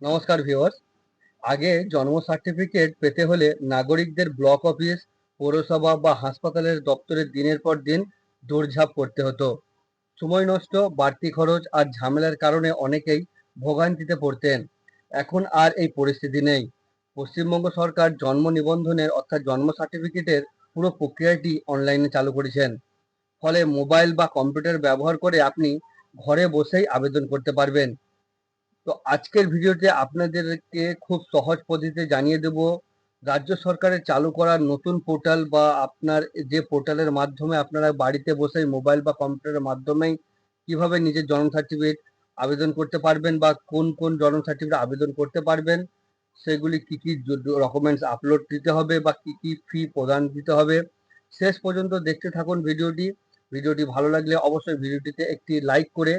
নমস্কার ভিউয়ার্স। আগে জন্ম সার্টিফিকেট পেতে হলে নাগরিকদের ব্লক অফিস, পৌরসভা বা হাসপাতালের দপ্তরে দিনের পর দিন দৌড়ঝাঁপ করতে হতো। সময় নষ্ট, বাড়তি খরচ আর ঝামেলার কারণে অনেকেই ভোগান্তিতে পড়তেন। এখন আর এই পরিস্থিতি নেই। পশ্চিমবঙ্গ সরকার জন্ম নিবন্ধনের অর্থাৎ জন্ম সার্টিফিকেটের পুরো প্রক্রিয়াটি অনলাইনে চালু করেছেন। ফলে মোবাইল বা কম্পিউটার ব্যবহার করে আপনি ঘরে বসেই আবেদন করতে পারবেন। তো আজকের ভিডিওতে আপনাদেরকে খুব সহজ পদ্ধতিতে জানিয়ে দেব রাজ্য সরকারের চালু করা নতুন পোর্টাল বা আপনার যে পোর্টালের মাধ্যমে আপনারা বাড়িতে বসে মোবাইল বা কম্পিউটারের মাধ্যমেই কিভাবে নিজের জন্ম সার্টিফিকেট আবেদন করতে পারবেন বা কোন কোন জন্ম সার্টিফিকেট আবেদন করতে পারবেন, সেগুলি কি কি ডকুমেন্টস আপলোড দিতে হবে বা কি কি ফি প্রদান দিতে হবে। শেষ পর্যন্ত দেখতে থাকুন ভিডিওটি। ভিডিওটি ভালো লাগলে অবশ্যই ভিডিওটিতে একটি লাইক করে,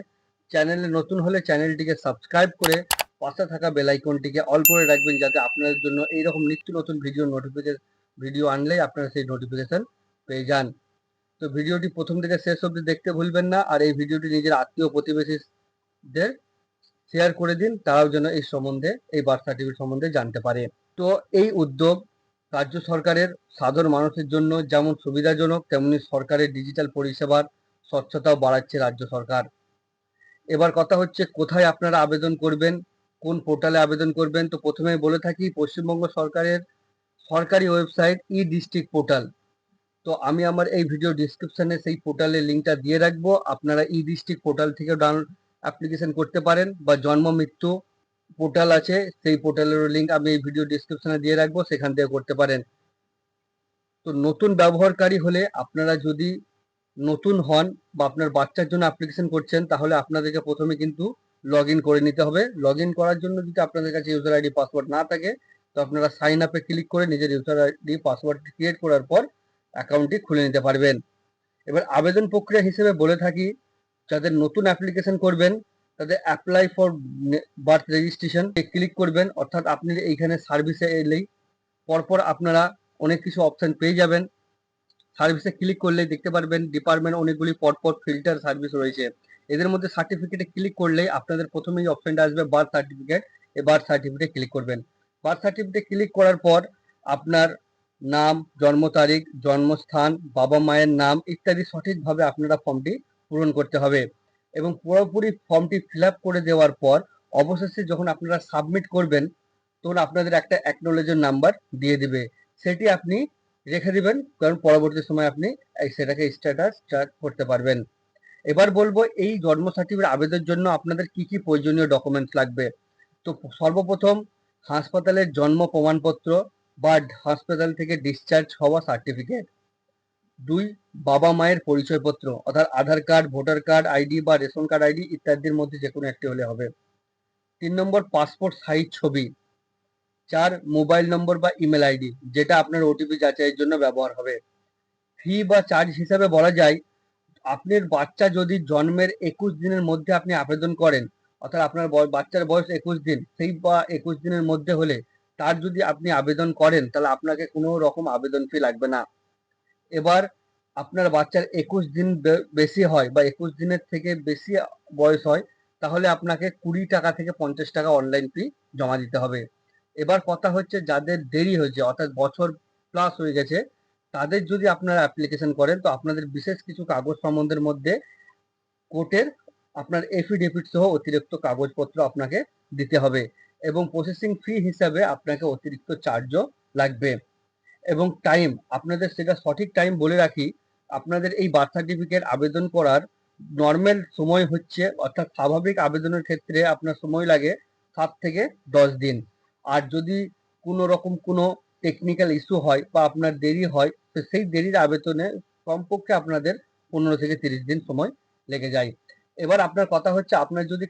চ্যানেলে নতুন হলে চ্যানেলটিকে সাবস্ক্রাইব করে পাশে থাকা বেল আইকনটিকে অল করে রাখবেন, যাতে আপনাদের জন্য এইরকম নিত্য নতুন ভিডিও আনলেই আপনারা সেই নোটিফিকেশন পেয়ে যান। তো ভিডিওটি প্রথম থেকে শেষ অবধি দেখতে ভুলবেন না, আর এই ভিডিওটি নিজের আত্মীয় প্রতিবেশীদের শেয়ার করে দিন, তারাও যেন এই সম্বন্ধে, এই বার্থ সার্টিফিকেট সম্বন্ধে জানতে পারে। তো এই উদ্যোগ রাজ্য সরকারের সাধারণ মানুষের জন্য যেমন সুবিধাজনক, তেমনি সরকারের ডিজিটাল পরিষেবার স্বচ্ছতাও বাড়াচ্ছে রাজ্য সরকার। এবার কথা হচ্ছে কোথায় আপনারা আবেদন করবেন, কোন পোর্টালে আবেদন করবেন। তো প্রথমেই বলে থাকি, পশ্চিমবঙ্গ সরকারের সরকারি ওয়েবসাইট ই ডিস্ট্রিক্ট পোর্টাল। তো আমি আমার এই ভিডিও ডিসক্রিপশনে সেই পোর্টালের লিঙ্কটা দিয়ে রাখবো। আপনারা ই ডিস্ট্রিক্ট পোর্টাল থেকে অ্যাপ্লিকেশন করতে পারেন, বা জন্ম মৃত্যু পোর্টাল আছে, সেই পোর্টালেরও লিঙ্ক আমি এই ভিডিও ডিসক্রিপশনে দিয়ে রাখবো, সেখান থেকে করতে পারেন। তো নতুন ব্যবহারকারী হলে আপনারা যদি নতুন হন বা আপনার বাচ্চার জন্য অ্যাপ্লিকেশন করছেন, তাহলে আপনাদেরকে প্রথমে কিন্তু লগ ইন করে নিতে হবে। লগ ইন করার জন্য যদি আপনাদের কাছে ইউজার আইডি পাসওয়ার্ড না থাকে, তো আপনারা সাইন আপে ক্লিক করে নিজের ইউজার আইডি পাসওয়ার্ড ক্রিয়েট করার পর অ্যাকাউন্টটি খুলে নিতে পারবেন। এবার আবেদন প্রক্রিয়া হিসেবে বলে থাকি, যাদের নতুন অ্যাপ্লিকেশন করবেন তাদের apply for birth registration click করবেন। অর্থাৎ আপনি এইখানে সার্ভিসে এলেই পরপর আপনারা অনেক কিছু অপশন পেয়ে যাবেন। সার্ভিসে ক্লিক করলেই দেখতে পারবেন ডিপার্টমেন্ট অনেকগুলি পরপর ফিল্টার সার্ভিস রয়েছে। এদের মধ্যে সার্টিফিকেটে ক্লিক করলেই আপনাদের প্রথমেই অপশনটা আসবে বার্থ সার্টিফিকেট। এই বার্থ সার্টিফিকেটে ক্লিক করবেন। বার্থ সার্টিফিকেটে ক্লিক করার পর আপনার নাম, জন্ম তারিখ, জন্মস্থান, বাবা মায়ের নাম ইত্যাদি সঠিকভাবে আপনারা ফর্মটি পূরণ করতে হবে। এবং পুরোপুরি ফর্মটি ফিল আপ করে দেওয়ার পর অবশেষে যখন আপনারা সাবমিট করবেন, তখন আপনাদের একটা অ্যাকনোলেজের নাম্বার দিয়ে দিবে। সেটি আপনি রেখে দিবেন, কারণ পরবর্তী সময় আপনি সেটাকে স্ট্যাটাস চার্জ করতে পারবেন। এবার বলবো এই জন্ম সার্টিফিকেট আবেদনের জন্য আপনাদের কি কি প্রয়োজনীয় ডকুমেন্টস লাগবে। তো সর্বপ্রথম হাসপাতালের জন্ম প্রমাণপত্র বা হাসপাতাল থেকে ডিসচার্জ হওয়া সার্টিফিকেট। 2, বাবা মায়ের পরিচয়পত্র অর্থাৎ আধার কার্ড, ভোটার কার্ড, আইডি বা রেশন কার্ড আইডি ইত্যাদির মধ্যে যে কোনো একটি হলে হবে। 3 নম্বর পাসপোর্ট সাইজ ছবি। 4, মোবাইল নম্বর বা ইমেল আইডি, যেটা আপনার ওটিপি যাচাইয়ের জন্য ব্যবহার হবে। ফি বা চার্জ হিসাবে বলা যায়, আপনার বাচ্চা যদি জন্মের 21 দিনের মধ্যে আপনি আবেদন করেন, অর্থাৎ আপনার বাচ্চার বয়স 21 দিন, সেই বা 21 দিনের মধ্যে হলে তার যদি আপনি আবেদন করেন, তাহলে আপনাকে কোনো রকম আবেদন ফি লাগবে না। এবার আপনার বাচ্চার 21 দিন বেশি হয় বা 21 দিনের থেকে বেশি বয়স হয়, তাহলে আপনাকে 20 টাকা থেকে 50 টাকা অনলাইন ফি জমা দিতে হবে। এবার কথা হচ্ছে যাদের দেরি হয়েছে, অর্থাৎ বছর প্লাস হয়ে গেছে, তাদের যদি আপনারা অ্যাপ্লিকেশন করেন, তো আপনাদের বিশেষ কিছু কাগজ সম্বন্ধের মধ্যে কোর্টের আপনার এফিডেভিট সহ অতিরিক্ত কাগজপত্র আপনাকে দিতে হবে, এবং প্রসেসিং ফি হিসাবে আপনাকে অতিরিক্ত চার্জও লাগবে। এবং টাইম, আপনাদের সেটা সঠিক টাইম বলে রাখি, আপনাদের এই বার্থ সার্টিফিকেট আবেদন করার নর্মাল সময় হচ্ছে, অর্থাৎ স্বাভাবিক আবেদনের ক্ষেত্রে আপনার সময় লাগে 7 থেকে 10 দিন। আর যদি কোনো রকম কোনো টেকনিক্যাল ইস্যু হয় বা আপনার দেরি হয়, তো সেই দেরির আবেদনে কমপক্ষে আপনাদের 15 থেকে 30 দিন সময় লেগে যায়। এবার আপনার কথা হচ্ছে, আপনার যদি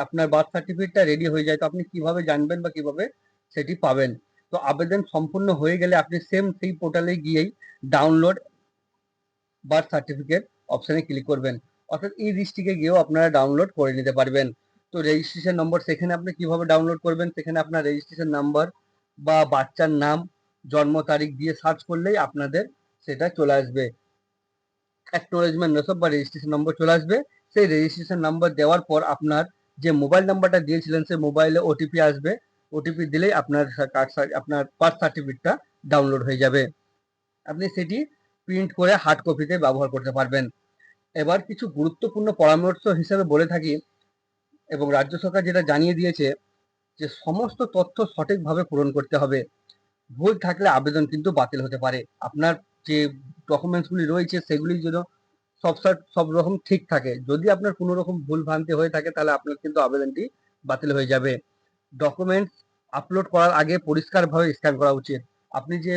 আপনার বার্থ সার্টিফিকেটটা রেডি হয়ে যায়, তো আপনি কিভাবে জানবেন বা কিভাবে সেটি পাবেন। তো আবেদন সম্পূর্ণ হয়ে গেলে আপনি সেম সেই পোর্টালে গিয়েই ডাউনলোড বার্থ সার্টিফিকেট অপশনে ক্লিক করবেন, অর্থাৎ ই ডিস্ট্রিক্টে গিয়েও আপনারা ডাউনলোড করে নিতে পারবেন। তো রেজিস্ট্রেশন নম্বর সেখানে আপনি কিভাবে ডাউনলোড করবেন, সেখানে আপনার রেজিস্ট্রেশন নাম্বার বা বাচ্চার নাম, জন্ম তারিখ দিয়ে সার্চ করলেই আপনাদের সেটা চলে আসবে, অ্যাকনোলেজমেন্ট রেসিপ্ট বা রেজিস্ট্রেশন নম্বর চলে আসবে। সেই রেজিস্ট্রেশন নাম্বার দেওয়ার পর আপনার যে মোবাইল নাম্বারটা দিয়েছিলেন সেই মোবাইলে ওটিপি আসবে। ওটিপি দিলেই আপনার আপনার বার্থ সার্টিফিকেটটা ডাউনলোড হয়ে যাবে। আপনি সেটি প্রিন্ট করে হার্ড কপিতে ব্যবহার করতে পারবেন। এবার কিছু গুরুত্বপূর্ণ পরামর্শ হিসেবে বলে থাকি, এবং রাজ্য সরকার যেটা জানিয়ে দিয়েছে যে সমস্ত তথ্য সঠিকভাবে পূরণ করতে হবে। ভুল থাকলে আবেদন কিন্তু বাতিল হতে পারে। আপনার যে ডকুমেন্টসগুলি রয়েছে সেগুলি যেন সব রকম ঠিক থাকে। যদি আপনার কোনো রকম ভুল ভ্রান্তি হয়ে থাকে তাহলে আপনার কিন্তু আবেদনটি বাতিল হয়ে যাবে। ডকুমেন্টস আপলোড করার আগে পরিষ্কারভাবে স্ক্যান করা উচিত। আপনি যে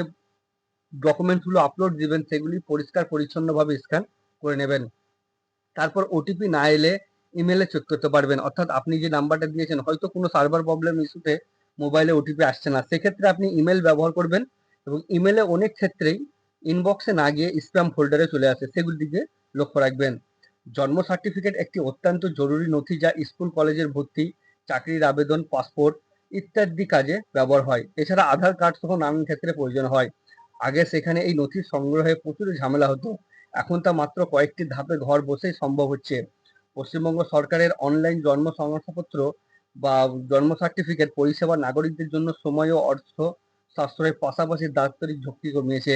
ডকুমেন্টসগুলো আপলোড দিবেন সেগুলি পরিষ্কার পরিচ্ছন্নভাবে স্ক্যান করে নেবেন। তারপর ওটিপি না এলে ইমেলে চেক করতে পারবেন। অর্থাৎ আপনি যে নাম্বারটা দিয়েছেন হয়তো কোনো সার্ভার প্রবলেম ইস্যুতে মোবাইলে ওটিপি আসছে না, সেক্ষেত্রে আপনি ইমেল ব্যবহার করবেন, এবং ইমেলে অনেক ক্ষেত্রেই ইনবক্সে না গিয়ে স্প্যাম ফোল্ডারে চলে আসে, সেগুলির দিকে লক্ষ্য রাখবেন। জন্ম সার্টিফিকেট একটি অত্যন্ত জরুরি নথি যা স্কুল কলেজের ভর্তি, চাকরির আবেদন, পাসপোর্ট ইত্যাদি কাজে ব্যবহার হয়। এছাড়া আধার কার্ড সহ নানান ক্ষেত্রে প্রয়োজন হয়। আগে সেখানে এই নথির সংগ্রহে প্রচুর ঝামেলা হতো, এখন তা মাত্র কয়েকটি ধাপে ঘর বসেই সম্ভব হচ্ছে। পশ্চিমবঙ্গ সরকারের অনলাইন জন্ম শংসাপত্র বা জন্ম সার্টিফিকেট পরিষেবা নাগরিকদের জন্য সময় ও অর্থ সাশ্রয়ের পাশাপাশি দাপ্তরিক ঝুঁকি কমিয়েছে।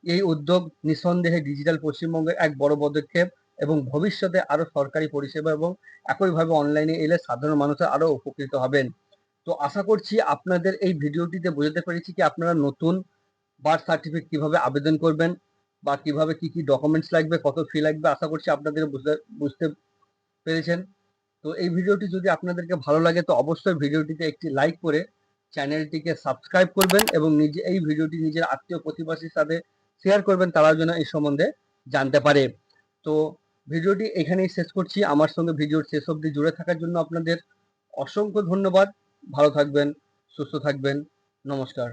এই উদ্যোগ নিঃসন্দেহে ডিজিটাল পশ্চিমবঙ্গের এক বড় পদক্ষেপ, এবং ভবিষ্যতে আরো সরকারি পরিষেবা এবং একইভাবে অনলাইনে এলে সাধারণ মানুষের আরো উপকৃত হবেন। তো আশা করছি আপনাদের এই ভিডিওটিতে বোঝাতে পেরেছি কি আপনারা নতুন বার্থ সার্টিফিকেট কিভাবে আবেদন করবেন, বা কিভাবে কি কি ডকুমেন্টস লাগবে, কত ফি লাগবে। আশা করছি আপনাদের বুঝতে পেরেছেন। তো এই ভিডিওটি যদি আপনাদেরকে ভালো লাগে তো অবশ্যই ভিডিওটিতে একটি লাইক করে চ্যানেলটিকে সাবস্ক্রাইব করবেন, এবং এই ভিডিওটি নিজের আত্মীয় প্রতিবেশীর সাথে শেয়ার করবেন, তারা যেন এই সম্বন্ধে জানতে পারে। তো ভিডিওটি এখানেই শেষ করছি। আমার সঙ্গে ভিডিওর শেষ অবধি জুড়ে থাকার জন্য আপনাদের অসংখ্য ধন্যবাদ। ভালো থাকবেন, সুস্থ থাকবেন। নমস্কার।